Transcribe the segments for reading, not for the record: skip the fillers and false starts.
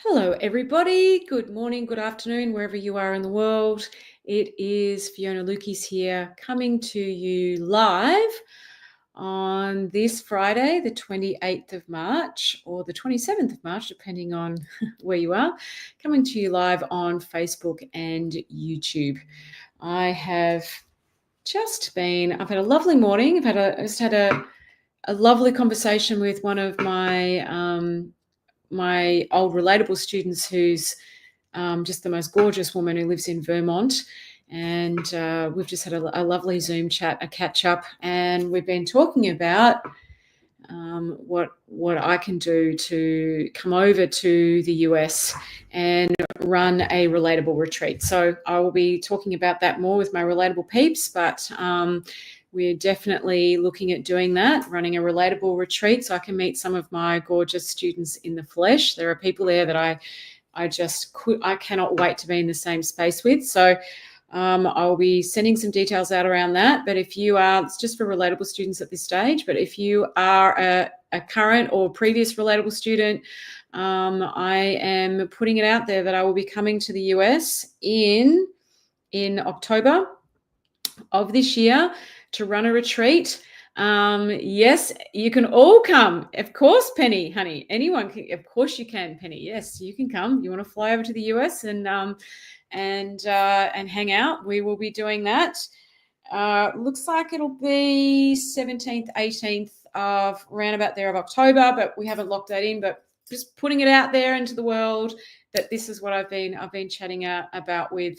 Hello, everybody. Good morning, good afternoon, wherever you are in the world. It is Fiona Lukeis here, coming to you live on this Friday, the 28th of March, or the 27th of March, depending on where you are, coming to you live on Facebook and YouTube. I've had a lovely morning. I just had a lovely conversation with one of my old relatable students, who's just the most gorgeous woman who lives in Vermont. And we've just had a lovely Zoom chat, a catch up, and we've been talking about what I can do to come over to the US and run a relatable retreat. So I will be talking about that more with my relatable peeps, but we're definitely looking at doing that, running a relatable retreat, so I can meet some of my gorgeous students in the flesh. There are people there that I cannot wait to be in the same space with. So I'll be sending some details out around that. But if you are, it's just for relatable students at this stage, but if you are a current or previous relatable student, I am putting it out there that I will be coming to the US in October of this year to run a retreat. Yes, you can all come. Of course, Penny, honey, anyone can. Of course you can, Penny. Yes, you can come. You want to fly over to the US and hang out? We will be doing that. Looks like it'll be 17th, 18th of roundabout there of October, but we haven't locked that in. But just putting it out there into the world that this is what I've been chatting about with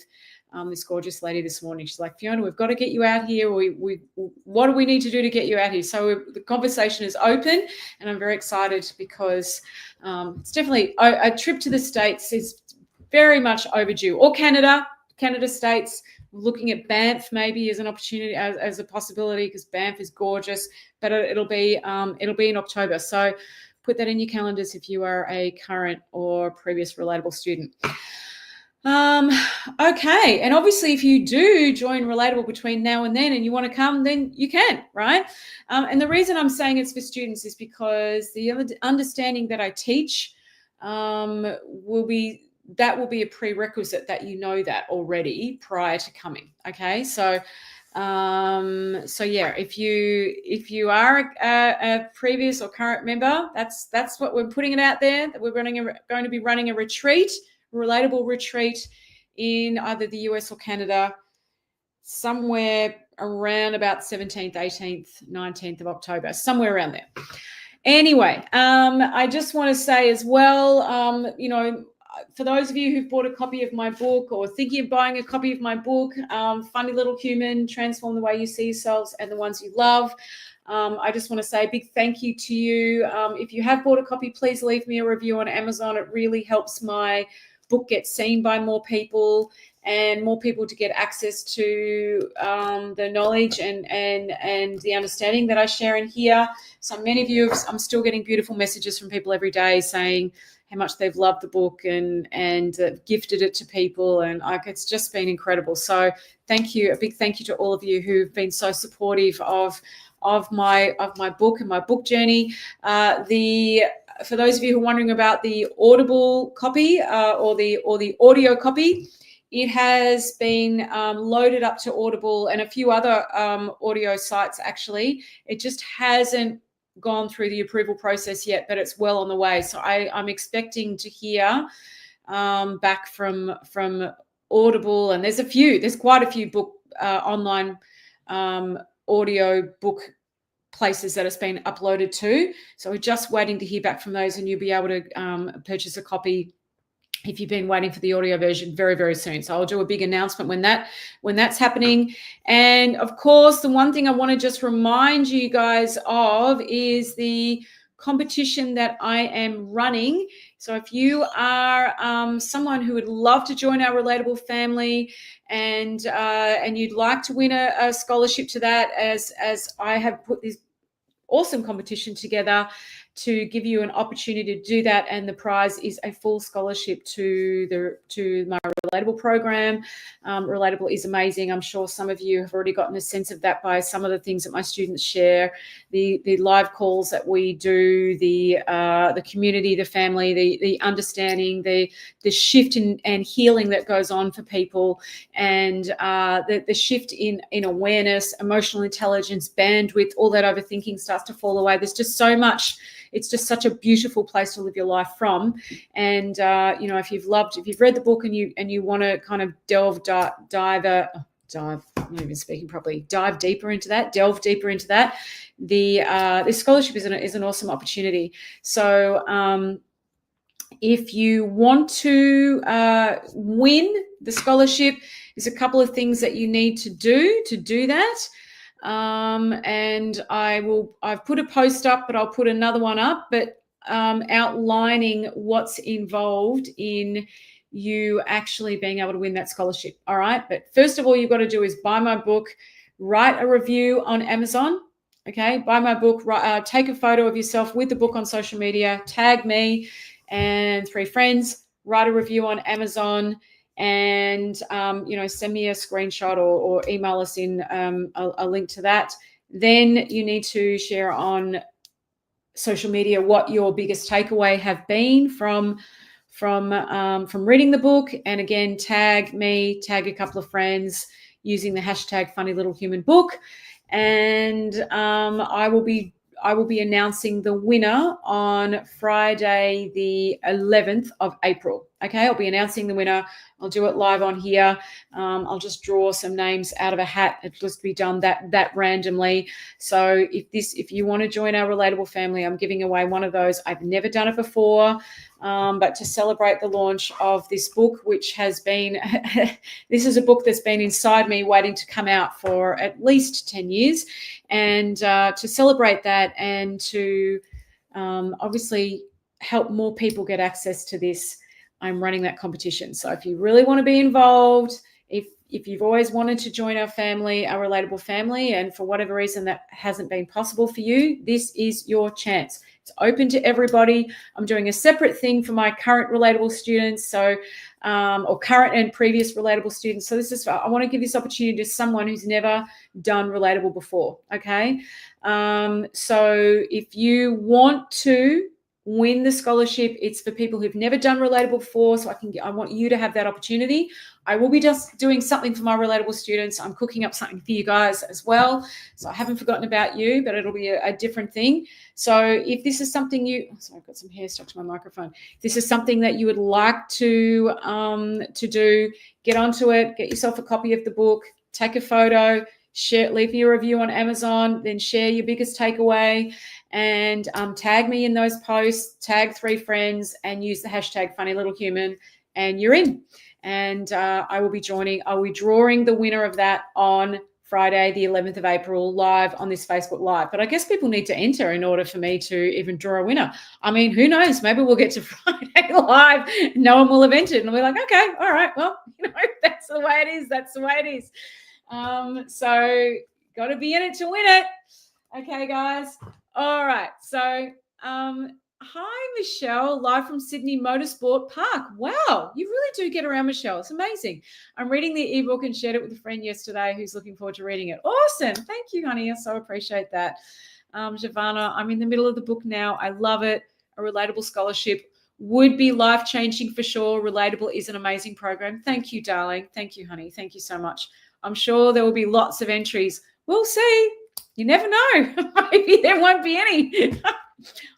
this gorgeous lady this morning. She's like, Fiona, we've got to get you out here. What do we need to do to get you out here? So the conversation is open, and I'm very excited because it's definitely a trip to the States is very much overdue. Or Canada, States. Looking at Banff maybe as an opportunity, as a possibility, because Banff is gorgeous. But it'll be in October. So put that in your calendars if you are a current or previous relatable student. Okay. And obviously, if you do join Relatable between now and then and you want to come, then you can, right? And the reason I'm saying it's for students is because the understanding that I teach will be a prerequisite that you know that already prior to coming. Okay. So yeah, if you are a previous or current member, that's what we're putting it out there, that we're going to be running a retreat, relatable retreat in either the US or Canada, somewhere around about 17th, 18th, 19th of October, somewhere around there. Anyway, I just want to say as well, for those of you who've bought a copy of my book or thinking of buying a copy of my book, Funny Little Human, Transform the Way You See Yourselves and the Ones You Love, I just want to say a big thank you to you. If you have bought a copy, please leave me a review on Amazon. It really helps my book get seen by more people and more people to get access to the knowledge and the understanding that I share in here. So many of you, I'm still getting beautiful messages from people every day saying how much they've loved the book and gifted it to people, and it's just been incredible. So thank you, a big thank you to all of you who've been so supportive of my book and my book journey. For those of you who are wondering about the Audible copy or the audio copy, it has been loaded up to Audible and a few other audio sites, actually. It just hasn't gone through the approval process yet, but it's well on the way. So I'm expecting to hear back from Audible, and there's quite a few book online audio book places that it's been uploaded to. So we're just waiting to hear back from those, and you'll be able to purchase a copy if you've been waiting for the audio version very, very soon. So I'll do a big announcement when that's happening. And of course, the one thing I want to just remind you guys of is the competition that I am running. So if you are someone who would love to join our Relatable family and you'd like to win a scholarship to that, as I have put this awesome competition together, to give you an opportunity to do that. And the prize is a full scholarship to my Relatable program. Relatable is amazing. I'm sure some of you have already gotten a sense of that by some of the things that my students share, the live calls that we do, the community, the family, the understanding, the shift and healing that goes on for people, and the shift in awareness, emotional intelligence, bandwidth, all that overthinking starts to fall away. There's just so much. It's just such a beautiful place to live your life from. And if you've read the book and you want to kind of delve deeper into that, this scholarship is an awesome opportunity. So if you want to win the scholarship, there's a couple of things that you need to do that. And I've put a post up, but I'll put another one up, but outlining what's involved in you actually being able to win that scholarship. All right. But first of all, you've got to do is buy my book, write a review on Amazon. Okay. Buy my book, take a photo of yourself with the book on social media, tag me and 3 friends, write a review on Amazon, and send me a screenshot or email us in a link to that. Then you need to share on social media what your biggest takeaway have been from reading the book, and again, tag me, tag a couple of friends using the hashtag funny little human book, and I will be announcing the winner on Friday, the 11th of April. Okay, I'll be announcing the winner. I'll do it live on here. I'll just draw some names out of a hat. It'll just be done that randomly. So if you want to join our Relatable family, I'm giving away one of those. I've never done it before, but to celebrate the launch of this book, which has been, this is a book that's been inside me waiting to come out for at least 10 years. And to celebrate that and to obviously help more people get access to this, I'm running that competition. So if you really want to be involved, if you've always wanted to join our family, our Relatable family, and for whatever reason that hasn't been possible for you, this is your chance. It's open to everybody. I'm doing a separate thing for my current Relatable students, or current and previous Relatable students. So I want to give this opportunity to someone who's never done Relatable before. Okay. So if you want to win the scholarship, it's for people who've never done Relatable before. So I want you to have that opportunity. I will be just doing something for my Relatable students. I'm cooking up something for you guys as well. So I haven't forgotten about you, but it'll be a different thing. So if this is something sorry, I've got some hair stuck to my microphone. If this is something that you would like to do, get onto it, get yourself a copy of the book, take a photo, leave me a review on Amazon, then share your biggest takeaway, and tag me in those posts, tag 3 friends, and use the hashtag funny little human, and you're in. And I will be drawing the winner of that on Friday, the 11th of April, live on this Facebook Live. But I guess people need to enter in order for me to even draw a winner. I mean, who knows? Maybe we'll get to Friday Live, no one will have entered, and I'll be like, okay, all right, well, that's the way it is. That's the way it is. So got to be in it to win it. Okay, guys. All right. So, hi, Michelle, live from Sydney Motorsport Park. Wow, you really do get around, Michelle. It's amazing. I'm reading the ebook and shared it with a friend yesterday who's looking forward to reading it. Awesome. Thank you, honey. I so appreciate that. Giovanna, I'm in the middle of the book now. I love it. A Relatable scholarship would be life-changing for sure. Relatable is an amazing program. Thank you, darling. Thank you, honey. Thank you so much. I'm sure there will be lots of entries. We'll see. You never know. Maybe there won't be any.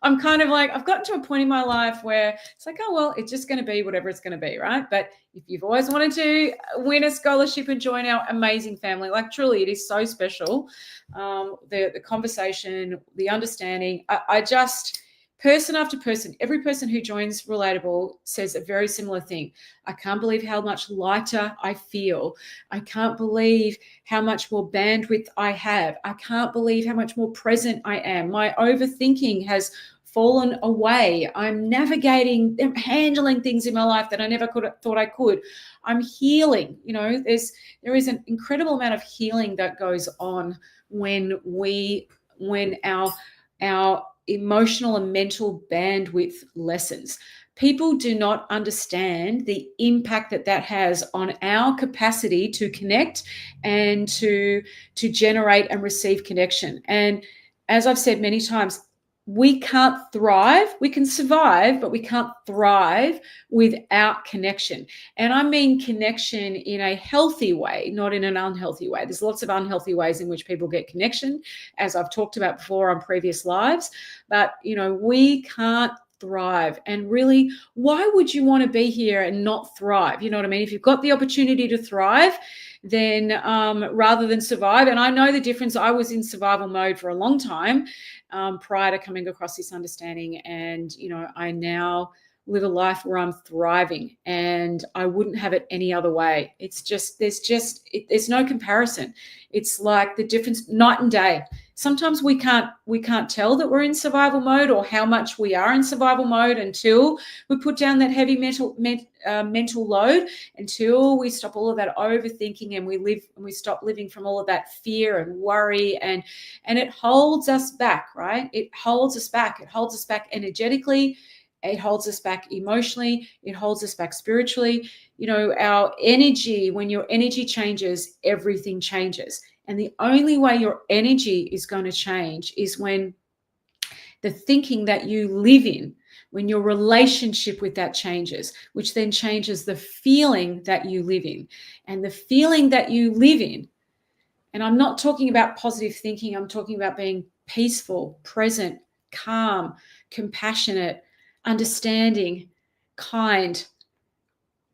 I'm kind of like, I've gotten to a point in my life where it's like, oh, well, it's just going to be whatever it's going to be, right? But if you've always wanted to win a scholarship and join our amazing family, like truly it is so special. The conversation, the understanding, I just, person after person, every person who joins Relatable says a very similar thing. I can't believe how much lighter I feel. I can't believe how much more bandwidth I have. I can't believe how much more present I am. My overthinking has fallen away. I'm navigating, handling things in my life that I never thought I could. I'm healing. There is an incredible amount of healing that goes on when our emotional and mental bandwidth lessens. People do not understand the impact that has on our capacity to connect and to generate and receive connection. And as I've said many times, we can't thrive. We can survive, but we can't thrive without connection. And I mean connection in a healthy way, not in an unhealthy way. There's lots of unhealthy ways in which people get connection, as I've talked about before on previous lives. But, we can't thrive. And really, why would you want to be here and not thrive? You know what I mean? If you've got the opportunity to thrive, then rather than survive, and I know the difference. I was in survival mode for a long time prior to coming across this understanding, and I now live a life where I'm thriving, and I wouldn't have it any other way. It's just there's no comparison. It's like the difference night and day. Sometimes we can't tell that we're in survival mode or how much we are in survival mode until we put down that heavy mental load, until we stop all of that overthinking and we stop living from all of that fear and worry, and it holds us back, right? It holds us back. It holds us back energetically. It holds us back emotionally. It holds us back spiritually. Our energy, when your energy changes, everything changes. And the only way your energy is going to change is when the thinking that you live in, when your relationship with that changes, which then changes the feeling that you live in. And the feeling that you live in, and I'm not talking about positive thinking, I'm talking about being peaceful, present, calm, compassionate, understanding, kind,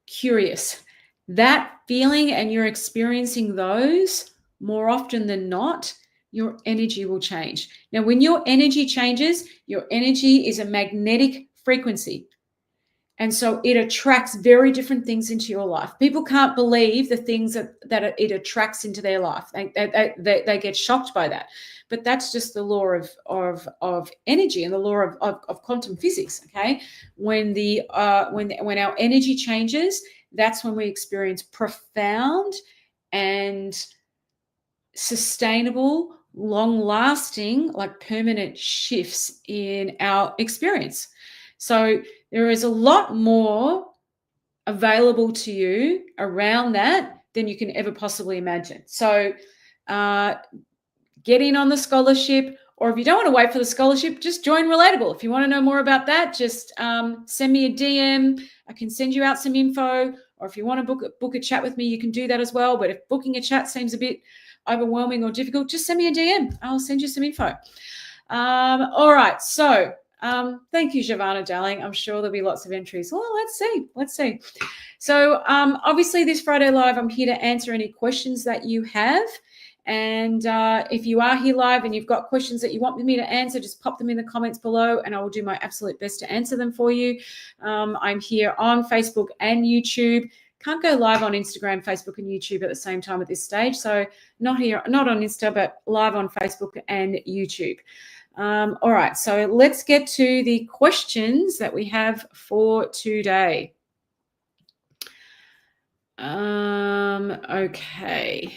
curious. That feeling, and you're experiencing those more often than not, your energy will change. Now, when your energy changes, your energy is a magnetic frequency. And so it attracts very different things into your life. People can't believe the things that it attracts into their life. They get shocked by that. But that's just the law of energy and the law of quantum physics. Okay, when our energy changes, that's when we experience profound and sustainable, long-lasting, like permanent shifts in our experience. So there is a lot more available to you around that than you can ever possibly imagine. So get in on the scholarship, or if you don't want to wait for the scholarship, just join Relatable. If you want to know more about that, just send me a DM. I can send you out some info, or if you want to book a chat with me, you can do that as well. But if booking a chat seems a bit overwhelming or difficult, just send me a DM. I'll send you some info. All right. So thank you, Giovanna, darling. I'm sure there'll be lots of entries. Well, let's see. So obviously this Friday Live, I'm here to answer any questions that you have. And if you are here live and you've got questions that you want me to answer, just pop them in the comments below and I will do my absolute best to answer them for you. I'm here on Facebook and YouTube. Can't go live on Instagram, Facebook, and YouTube at the same time at this stage. So not on Insta, but live on Facebook and YouTube. All right, so let's get to the questions that we have for today. Okay.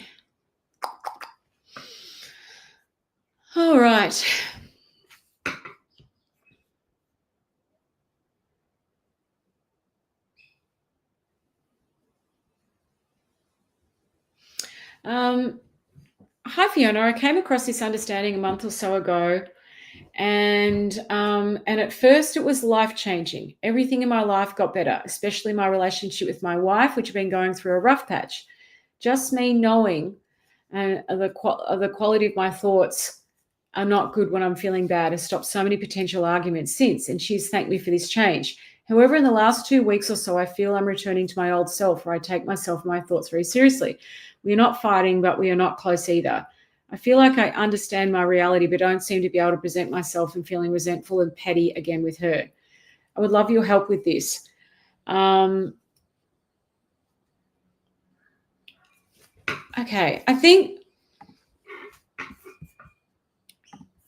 All right. Hi, Fiona. I came across this understanding a month or so ago, and at first it was life-changing. Everything in my life got better, especially my relationship with my wife, which had been going through a rough patch. Just me knowing the quality of my thoughts are not good when I'm feeling bad has stopped so many potential arguments since, and she's thanked me for this change. However, in the last 2 weeks or so, I feel I'm returning to my old self, where I take myself and my thoughts very seriously. We are not fighting, but we are not close either. I feel like I understand my reality, but don't seem to be able to present myself and feeling resentful and petty again with her. I would love your help with this. Okay, I think,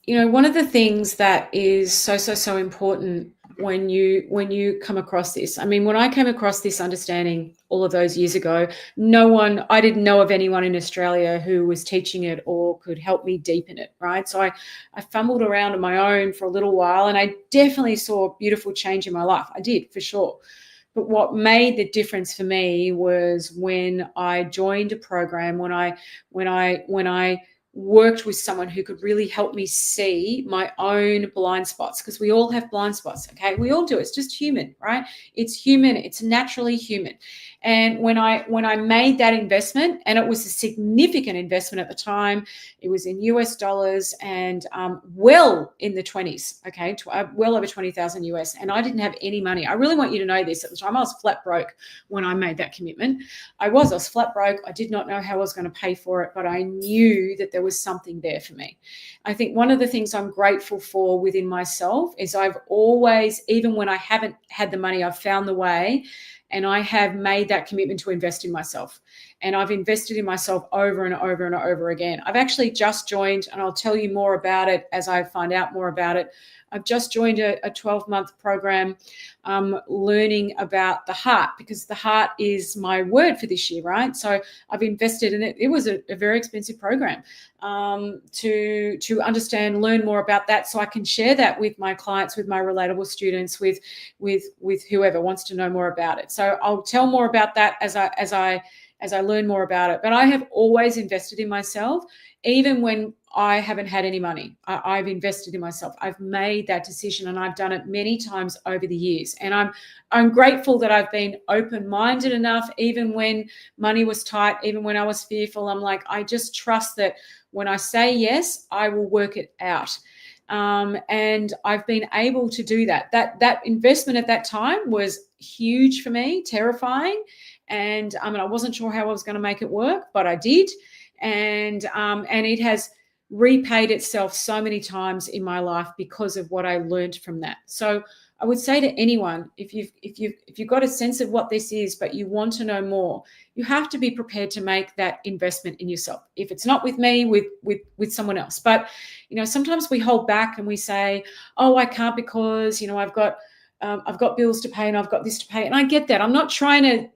one of the things that is so important when you come across this. I mean, when I came across this understanding all of those years ago, I didn't know of anyone in Australia who was teaching it or could help me deepen it, right? So I fumbled around on my own for a little while, and I definitely saw a beautiful change in my life. I did, for sure. But what made the difference for me was when I joined a program, when I worked with someone who could really help me see my own blind spots, because we all have blind spots, okay? We all do. It's just human, right? It's human. It's naturally human. And when I made that investment, and it was a significant investment at the time, it was in US dollars and well in the 20s, okay, well over 20,000 US, and I didn't have any money. I really want you to know this. At the time, I was flat broke when I made that commitment. I was flat broke. I did not know how I was going to pay for it, but I knew that there was something there for me. I think one of the things I'm grateful for within myself is I've always, even when I haven't had the money, I've found the way. And I have made that commitment to invest in myself. And I've invested in myself over and over and over again. I've actually just joined, and I'll tell you more about it as I find out more about it. I've just joined a 12-month program learning about the heart, because the heart is my word for this year, right? So I've invested in it. It was a very expensive program to understand, learn more about that, so I can share that with my clients, with my relatable students, with whoever wants to know more about it. So I'll tell more about that as I learn more about it. But I have always invested in myself, even when I haven't had any money. I've invested in myself. I've made that decision, and I've done it many times over the years. And I'm grateful that I've been open-minded enough, even when money was tight, even when I was fearful. I'm like, I just trust that when I say yes, I will work it out. And I've been able to do that. That investment at that time was huge for me, terrifying. And I wasn't sure how I was going to make it work, but I did. And it has repaid itself so many times in my life because of what I learned from that. So I would say to anyone, if you've got a sense of what this is, but you want to know more, you have to be prepared to make that investment in yourself. If it's not with me, with someone else. But sometimes we hold back and we say, "Oh, I can't because I've got bills to pay and I've got this to pay." And I get that. I'm not trying to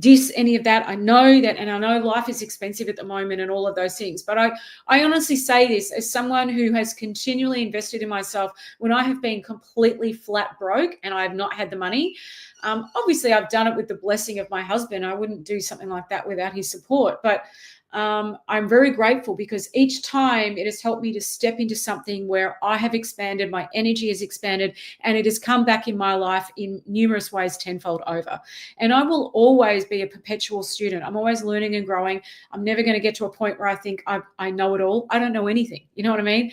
diss any of that. I know that, and I know life is expensive at the moment and all of those things. But I honestly say this as someone who has continually invested in myself when I have been completely flat broke and I have not had the money. Obviously, I've done it with the blessing of my husband. I wouldn't do something like that without his support. But I'm very grateful, because each time it has helped me to step into something where I have expanded, my energy has expanded, and it has come back in my life in numerous ways tenfold over. And I will always be a perpetual student. I'm always learning and growing. I'm never going to get to a point where I think I know it all. I don't know anything. You know what I mean?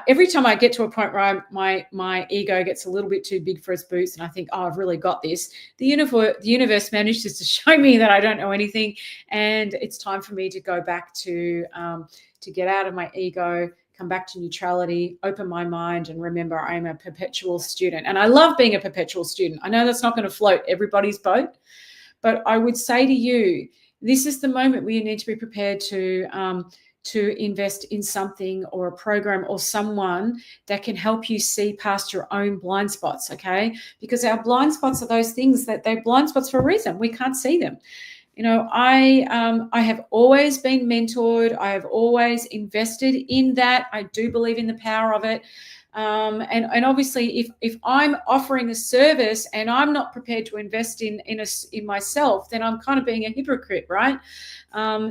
Every time I get to a point where my ego gets a little bit too big for its boots and I think, oh, I've really got this, the universe manages to show me that I don't know anything, and it's time for me to go back to get out of my ego, come back to neutrality, open my mind, and remember I'm a perpetual student. And I love being a perpetual student. I know that's not going to float everybody's boat, but I would say to you, this is the moment where you need to be prepared to invest in something or a program or someone that can help you see past your own blind spots, okay? Because our blind spots are those things that they're blind spots for a reason. We can't see them. I have always been mentored. I have always invested in that. I do believe in the power of it. And obviously, if I'm offering a service and I'm not prepared to invest in myself, then I'm kind of being a hypocrite, right?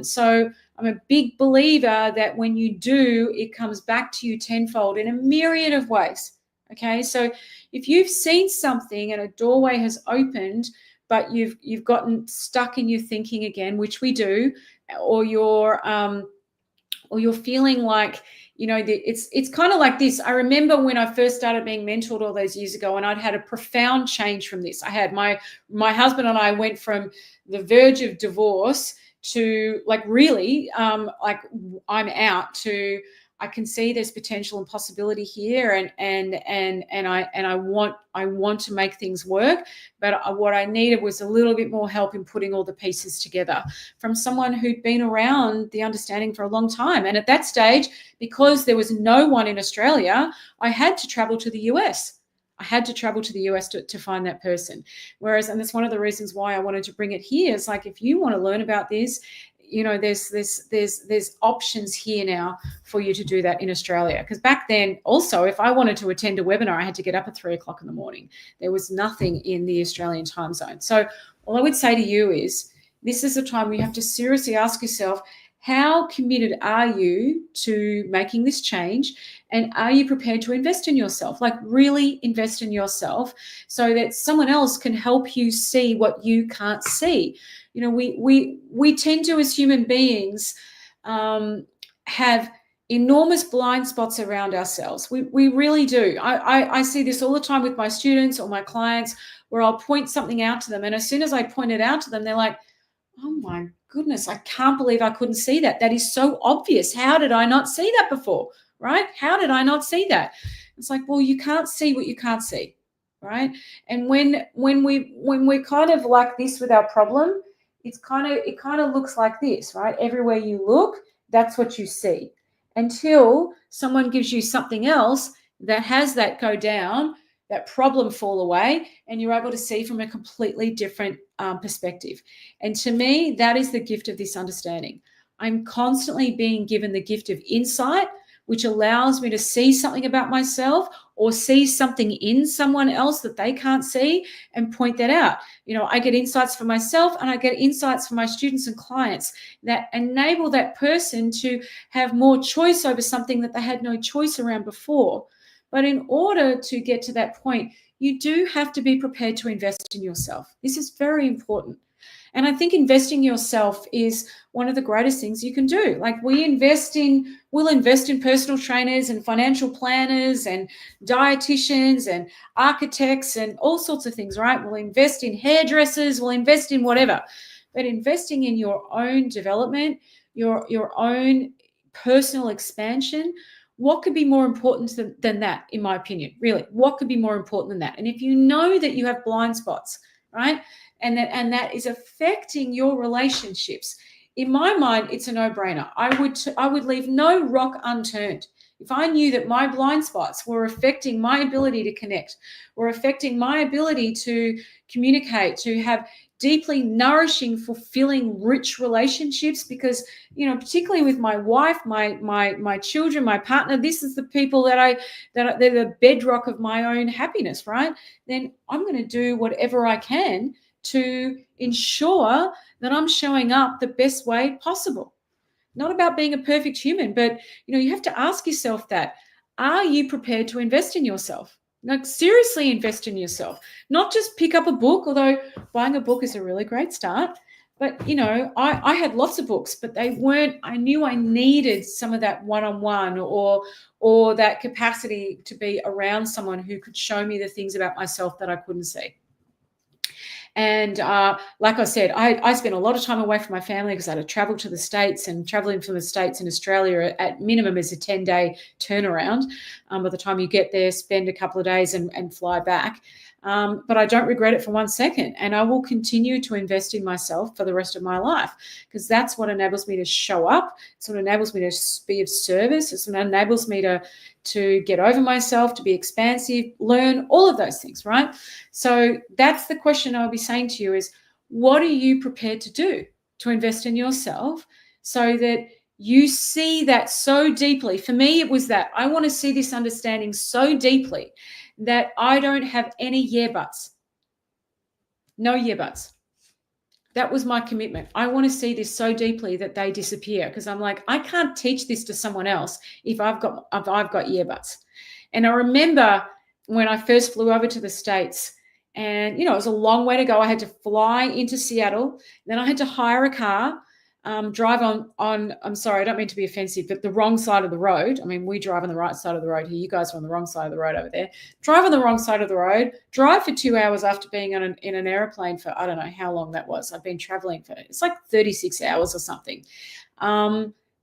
So I'm a big believer that when you do, it comes back to you tenfold in a myriad of ways. Okay, so if you've seen something and a doorway has opened, but you've gotten stuck in your thinking again, which we do, or you're feeling like, it's kind of like this. I remember when I first started being mentored all those years ago, and I'd had a profound change from this. I had my husband and I went from the verge of divorce to really like I'm out to I can see there's potential and possibility here, and I want to make things work, but what I needed was a little bit more help in putting all the pieces together from someone who'd been around the understanding for a long time. And at that stage, because there was no one in Australia, I had to travel to the US. I had to travel to the US to find that person. Whereas, and that's one of the reasons why I wanted to bring it here. It's like, if you want to learn about this, there's options here now for you to do that in Australia. Because back then, also, if I wanted to attend a webinar, I had to get up at 3:00 in the morning. There was nothing in the Australian time zone. So all I would say to you is, this is a time where you have to seriously ask yourself, how committed are you to making this change? And are you prepared to invest in yourself? Like, really invest in yourself so that someone else can help you see what you can't see. We tend to, as human beings, have enormous blind spots around ourselves. We really do. I see this all the time with my students or my clients, where I'll point something out to them. And as soon as I point it out to them, they're like, oh my goodness, I can't believe I couldn't see that. That is so obvious. How did I not see that before? Right? How did I not see that? It's like, well, you can't see what you can't see. Right? And when we're kind of like this with our problem, it kind of looks like this, right? Everywhere you look, that's what you see. Until someone gives you something else that has that go down, that problem fall away, and you're able to see from a completely different perspective. And to me, that is the gift of this understanding. I'm constantly being given the gift of insight, which allows me to see something about myself or see something in someone else that they can't see and point that out. I get insights for myself, and I get insights for my students and clients that enable that person to have more choice over something that they had no choice around before. But in order to get to that point, you do have to be prepared to invest in yourself. This is very important. And I think investing in yourself is one of the greatest things you can do. Like, we'll invest in personal trainers and financial planners and dietitians and architects and all sorts of things, right? We'll invest in hairdressers, we'll invest in whatever. But investing in your own development, your own personal expansion, what could be more important than that, in my opinion? Really, what could be more important than that? And if you know that you have blind spots, right, and that is affecting your relationships, in my mind, it's a no-brainer. I would leave no rock unturned. If I knew that my blind spots were affecting my ability to connect, were affecting my ability to communicate, to have deeply nourishing, fulfilling, rich relationships, because, particularly with my wife, my children, my partner, this is the people that they're the bedrock of my own happiness, right? Then I'm going to do whatever I can to ensure that I'm showing up the best way possible. Not about being a perfect human, but you have to ask yourself that. Are you prepared to invest in yourself? Like, seriously invest in yourself. Not just pick up a book, although buying a book is a really great start. But, I had lots of books, but they weren't, I knew I needed some of that one-on-one or that capacity to be around someone who could show me the things about myself that I couldn't see. And like I said, I spent a lot of time away from my family because I had to travel to the States, and traveling from the States in Australia at minimum is a 10-day turnaround. By the time you get there, spend a couple of days and fly back. But I don't regret it for 1 second. And I will continue to invest in myself for the rest of my life, because that's what enables me to show up. It's what enables me to be of service. It's what enables me to get over myself, to be expansive, learn, all of those things, right? So that's the question I'll be saying to you is, what are you prepared to do to invest in yourself so that you see that so deeply? For me, it was that I want to see this understanding so deeply that I don't have any yeah buts. No yeah buts. That was my commitment. I want to see this so deeply that they disappear, because I'm like, I can't teach this to someone else if I've got yeah buts. And I remember when I first flew over to the States, and it was a long way to go. I had to fly into Seattle, then I had to hire a car, drive on I'm sorry, I don't mean to be offensive, but the wrong side of the road. I mean, we drive on the right side of the road here. You guys are on the wrong side of the road over there. Drive on the wrong side of the road, drive for 2 hours after being in an airplane for, I don't know how long that was. I've been traveling for, it's like 36 hours or something.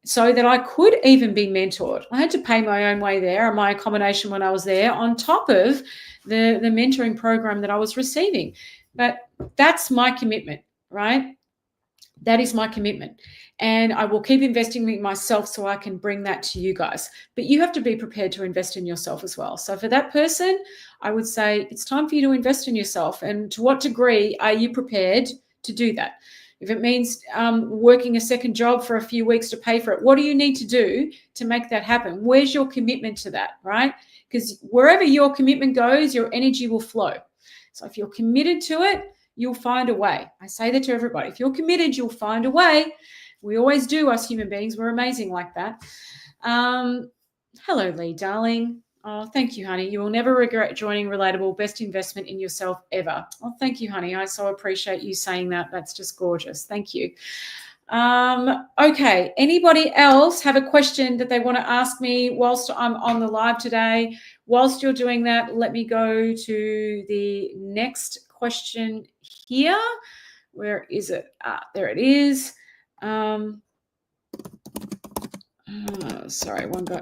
So that I could even be mentored. I had to pay my own way there and my accommodation when I was there, on top of the mentoring program that I was receiving. But that's my commitment, right? That is my commitment. And I will keep investing in myself so I can bring that to you guys. But you have to be prepared to invest in yourself as well. So for that person, I would say it's time for you to invest in yourself. And to what degree are you prepared to do that? If it means working a second job for a few weeks to pay for it, what do you need to do to make that happen? Where's your commitment to that, right? Because wherever your commitment goes, your energy will flow. So if you're committed to it, you'll find a way. I say that to everybody. If you're committed, you'll find a way. We always do, us human beings. We're amazing like that. Hello, Lee, darling. Oh, thank you, honey. You will never regret joining Relatable. Best investment in yourself ever. Oh, thank you, honey. I so appreciate you saying that. That's just gorgeous. Thank you. Okay. Anybody else have a question that they want to ask me whilst I'm on the live today? Whilst you're doing that, let me go to the next question here. Where is it? There it is. Sorry, one go.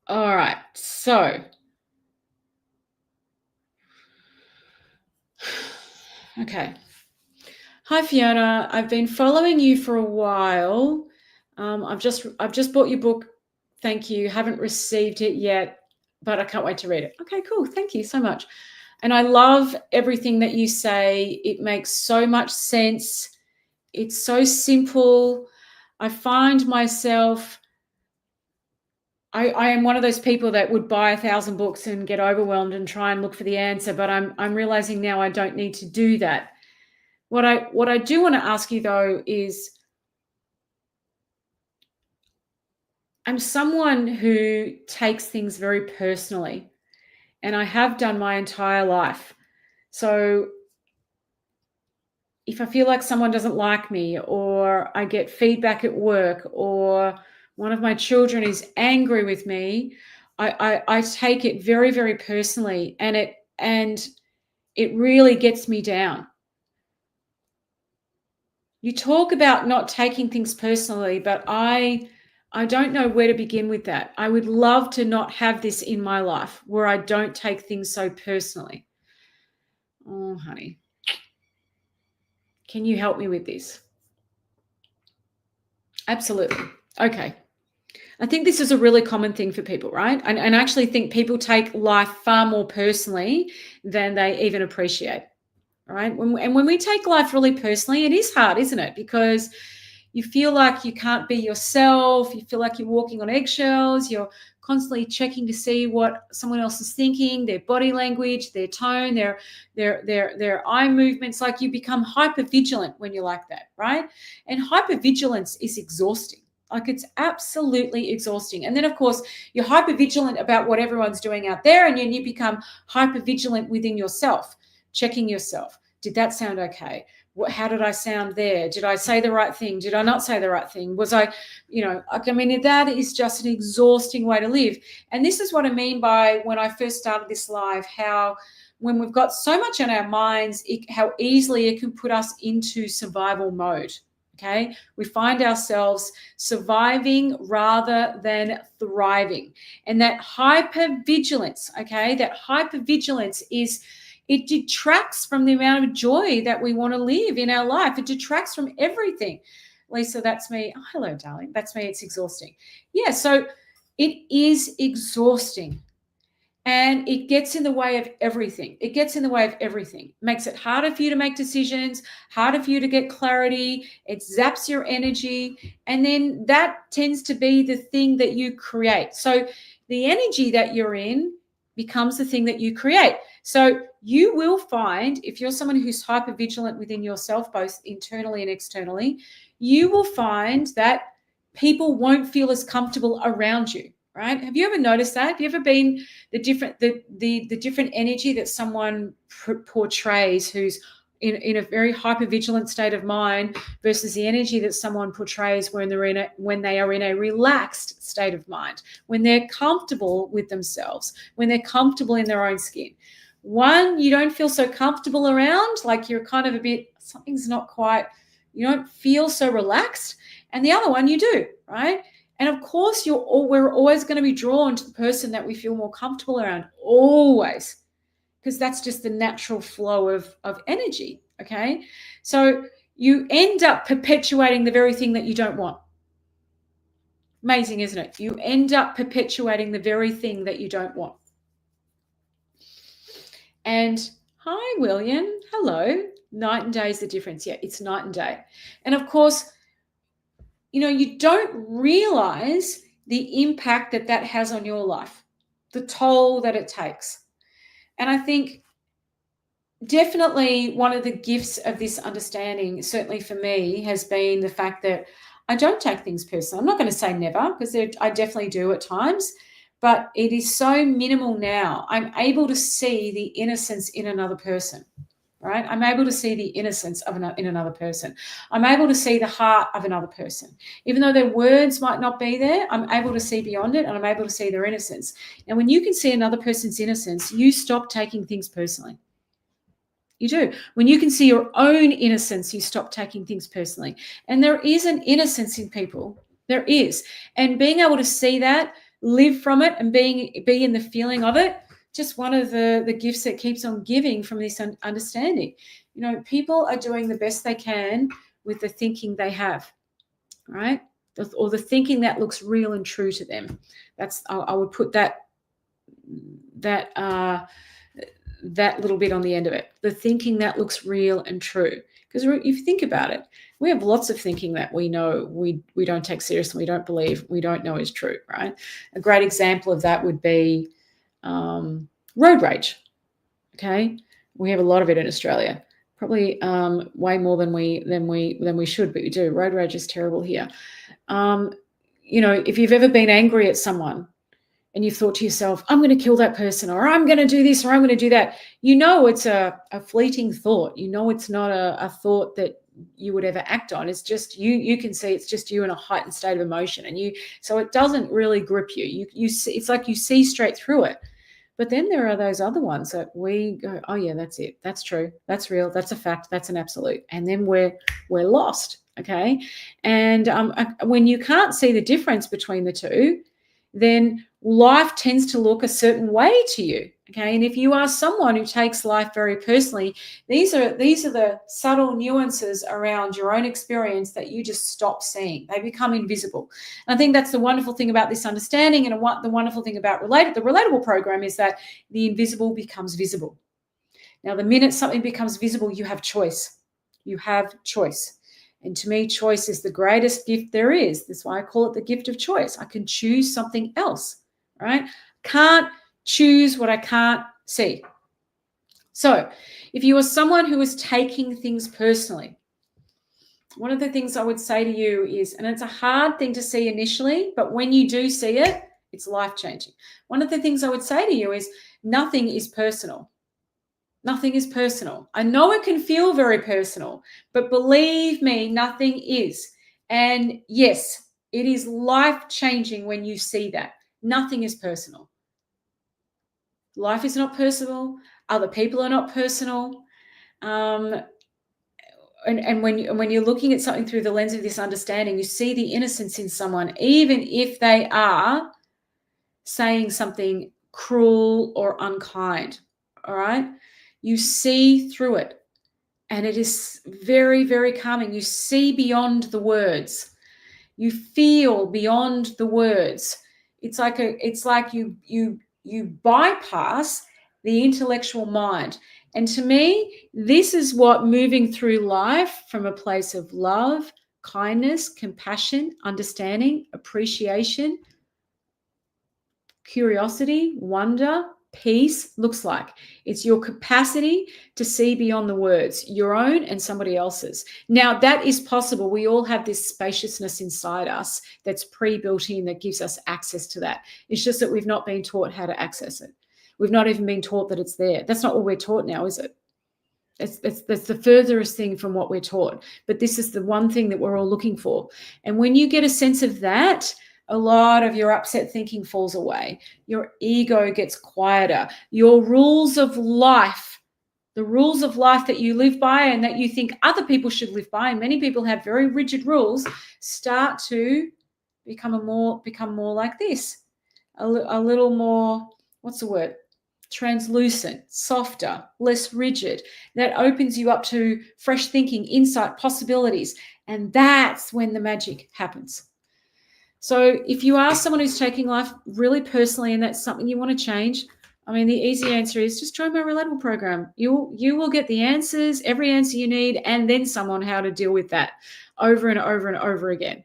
All right, so okay. Hi, Fiona. I've been following you for a while. I've just bought your book. Thank you. Haven't received it yet, but I can't wait to read it. Okay, cool. Thank you so much. And I love everything that you say. It makes so much sense. It's so simple. I find myself, I am one of those people that would buy 1,000 books and get overwhelmed and try and look for the answer, but I'm realizing now I don't need to do that. What I do want to ask you though is, I'm someone who takes things very personally, and I have done my entire life. So if I feel like someone doesn't like me, or I get feedback at work, or one of my children is angry with me, I take it very, very personally, and it really gets me down. You talk about not taking things personally, but I don't know where to begin with that. I would love to not have this in my life where I don't take things so personally. Oh, honey. Can you help me with this? Absolutely. Okay. I think this is a really common thing for people, right? And I actually think people take life far more personally than they even appreciate, right? And when we take life really personally, it is hard, isn't it? Because you feel like you can't be yourself. You feel like you're walking on eggshells. You're constantly checking to see what someone else is thinking, their body language, their tone, their eye movements. Like, you become hyper vigilant when you're like that, right? And hypervigilance is exhausting. Like, it's absolutely exhausting. And then, of course, you're hyper vigilant about what everyone's doing out there, and you become hyper vigilant within yourself, checking yourself. Did that sound okay? How did I sound there? Did I say the right thing? Did I not say the right thing? Was I, that is just an exhausting way to live. And this is what I mean by, when I first started this live, how when we've got so much on our minds, how easily it can put us into survival mode. Okay. We find ourselves surviving rather than thriving. And that hypervigilance, it detracts from the amount of joy that we want to live in our life. It detracts from everything. Lisa, that's me. Oh, hello, darling. That's me. It's exhausting. Yeah, so it is exhausting. And it gets in the way of everything. It makes it harder for you to make decisions, harder for you to get clarity. It zaps your energy. And then that tends to be the thing that you create. So the energy that you're in becomes the thing that you create. So you will find, if you're someone who's hyper vigilant within yourself, both internally and externally, you will find that people won't feel as comfortable around you, right? Have you ever noticed that? Have you ever been the different energy that someone portrays who's in a very hyper vigilant state of mind versus the energy that someone portrays when they are in a relaxed state of mind, when they're comfortable with themselves, when they're comfortable in their own skin? One, you don't feel so comfortable around, like you're kind of a bit, something's not quite, you don't feel so relaxed. And the other one, you do, right? And of course, we're always going to be drawn to the person that we feel more comfortable around, always, because that's just the natural flow of energy, okay? So you end up perpetuating the very thing that you don't want. Amazing, isn't it? You end up perpetuating the very thing that you don't want. And hi, William. Hello. Night and day is the difference. Yeah, it's night and day. And of course, you don't realize the impact that has on your life, the toll that it takes. And I think definitely one of the gifts of this understanding, certainly for me, has been the fact that I don't take things personally. I'm not going to say never, because I definitely do at times, but it is so minimal now. I'm able to see the innocence in another person, right? I'm able to see the innocence in another person. I'm able to see the heart of another person. Even though their words might not be there, I'm able to see beyond it, and I'm able to see their innocence. And when you can see another person's innocence, you stop taking things personally. You do. When you can see your own innocence, you stop taking things personally. And there is an innocence in people. There is. And being able to see that, live from it, and be in the feeling of it, just one of the gifts that keeps on giving from this understanding. People are doing the best they can with the thinking they have, right? Or the thinking that looks real and true to them. I would put that little bit on the end of it, the thinking that looks real and true. Because if you think about it, we have lots of thinking that we know we don't take seriously, we don't believe, we don't know is true, right? A great example of that would be road rage. Okay, we have a lot of it in Australia, probably way more than we should, but we do. Road rage is terrible here. If you've ever been angry at someone, and you've thought to yourself, I'm going to kill that person, or I'm going to do this, or I'm going to do that, it's a fleeting thought. It's not a thought that you would ever act on. It's just you can see it's just you in a heightened state of emotion, so it doesn't really grip you. You see, it's like you see straight through it. But then there are those other ones that we go, oh yeah, that's it, that's true, that's real, that's a fact, that's an absolute, and then we're lost. Okay, and when you can't see the difference between the two, then life tends to look a certain way to you. Okay. And if you are someone who takes life very personally, these are the subtle nuances around your own experience that you just stop seeing. They become invisible. And I think that's the wonderful thing about this understanding, and the wonderful thing about the Relatable program is that the invisible becomes visible. Now, the minute something becomes visible, you have choice. You have choice. And to me, choice is the greatest gift there is. That's why I call it the gift of choice. I can choose something else, right? Can't choose what I can't see. So if you are someone who is taking things personally, one of the things I would say to you is, and it's a hard thing to see initially, but when you do see it, it's life-changing. One of the things I would say to you is nothing is personal. Nothing is personal. I know it can feel very personal, but believe me, nothing is. And yes, it is life-changing when you see that. Nothing is personal. Life is not personal. Other people are not personal. And when you're looking at something through the lens of this understanding, you see the innocence in someone, even if they are saying something cruel or unkind. All right? You see through it, and it is very, very calming. You see beyond the words. You feel beyond the words. It's like you bypass the intellectual mind. And to me, this is what moving through life from a place of love, kindness, compassion, understanding, appreciation, curiosity, wonder, peace looks like. It's your capacity to see beyond the words, your own and somebody else's. Now, that is possible. We all have this spaciousness inside us that's pre-built in that gives us access to that. It's just that we've not been taught how to access it. We've not even been taught that it's there. That's not what we're taught now, is it? That's the furthest thing from what we're taught. But this is the one thing that we're all looking for. And when you get a sense of that, a lot of your upset thinking falls away. Your ego gets quieter. Your rules of life, the rules of life that you live by and that you think other people should live by, and many people have very rigid rules, start to become more like this. A little more, what's the word? translucent, softer, less rigid. That opens you up to fresh thinking, insight, possibilities. And that's when the magic happens. So if you are someone who's taking life really personally and that's something you want to change, I mean, the easy answer is just join my Relatable program. You will get the answers, every answer you need, and then some on how to deal with that over and over and over again.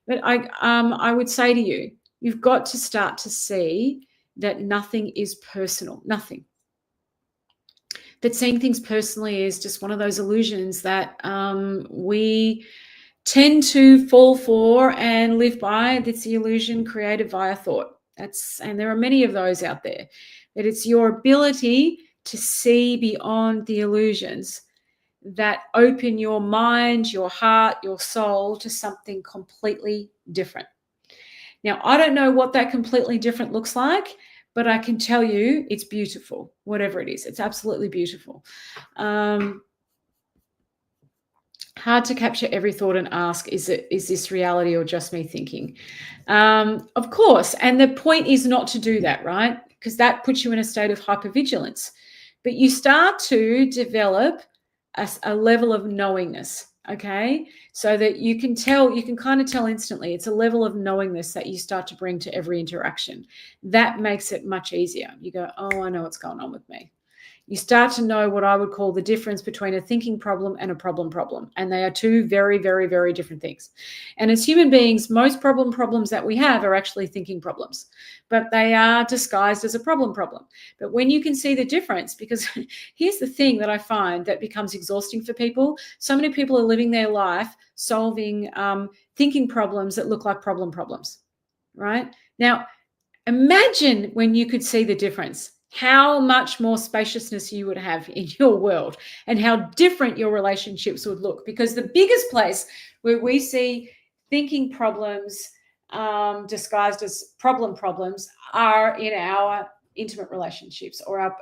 But I would say to you, you've got to start to see that nothing is personal, nothing. That seeing things personally is just one of those illusions that we tend to fall for and live by. That's the illusion created via thought. And there are many of those out there. That it's your ability to see beyond the illusions that open your mind, your heart, your soul to something completely different. Now, I don't know what that completely different looks like, but I can tell you it's beautiful, whatever it is. It's absolutely beautiful. Hard to capture every thought and ask, is this reality or just me thinking? Of course. And the point is not to do that, right? Because that puts you in a state of hypervigilance. But you start to develop a level of knowingness, okay? So that you can kind of tell instantly. It's a level of knowingness that you start to bring to every interaction. That makes it much easier. You go, oh, I know what's going on with me. You start to know what I would call the difference between a thinking problem and a problem. And they are two very, very, very different things. And as human beings, most problems that we have are actually thinking problems, but they are disguised as a problem. But when you can see the difference, because here's the thing that I find that becomes exhausting for people. So many people are living their life solving thinking problems that look like problems, right? Now, imagine when you could see the difference, how much more spaciousness you would have in your world and how different your relationships would look. Because the biggest place where we see thinking problems disguised as problems are in our intimate relationships or our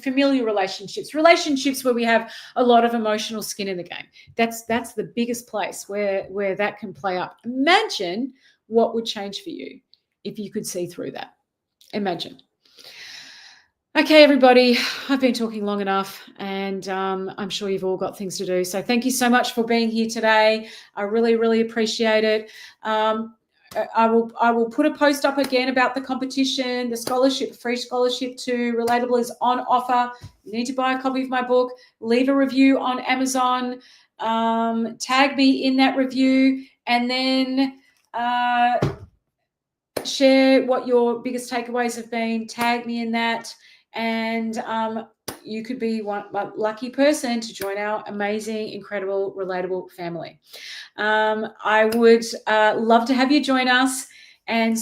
familiar relationships where we have a lot of emotional skin in the game. That's the biggest place where that can play up. Imagine what would change for you if you could see through that. Imagine. Okay, everybody, I've been talking long enough and I'm sure you've all got things to do. So thank you so much for being here today. I really, really appreciate it. I will put a post up again about the competition. The scholarship, free scholarship to Relatable is on offer. You need to buy a copy of my book. Leave a review on Amazon. Tag me in that review and then share what your biggest takeaways have been. Tag me in that. And you could be one lucky person to join our amazing, incredible, relatable family. I would love to have you join us, and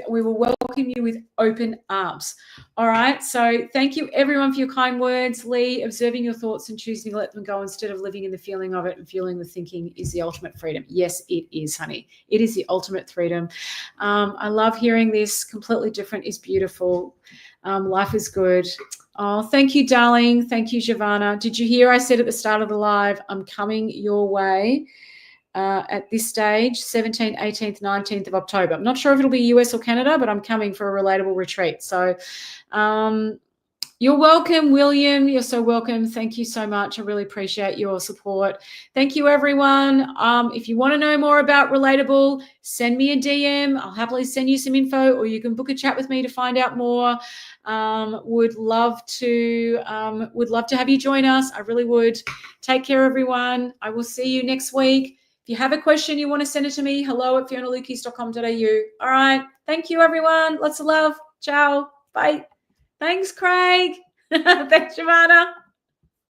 we will welcome you with open arms. All right. So thank you, everyone, for your kind words. Lee, observing your thoughts and choosing to let them go instead of living in the feeling of it and feeling the thinking is the ultimate freedom. Yes, it is, honey. It is the ultimate freedom. I love hearing this. Completely different is beautiful. Life is good. Oh, thank you, darling. Thank you, Giovanna. Did you hear I said at the start of the live, I'm coming your way at this stage, 17th, 18th, 19th of October. I'm not sure if it'll be US or Canada, but I'm coming for a Relatable retreat. So you're welcome, William. You're so welcome. Thank you so much. I really appreciate your support. Thank you, everyone. If you want to know more about Relatable, send me a DM. I'll happily send you some info, or you can book a chat with me to find out more. Would love to have you join us. I really would. Take care, everyone. I will see you next week. If you have a question, you want to send it to me, hello@fionalukeis.com.au. All right. Thank you, everyone. Lots of love. Ciao. Bye. Thanks, Craig. Thanks, Giovanna.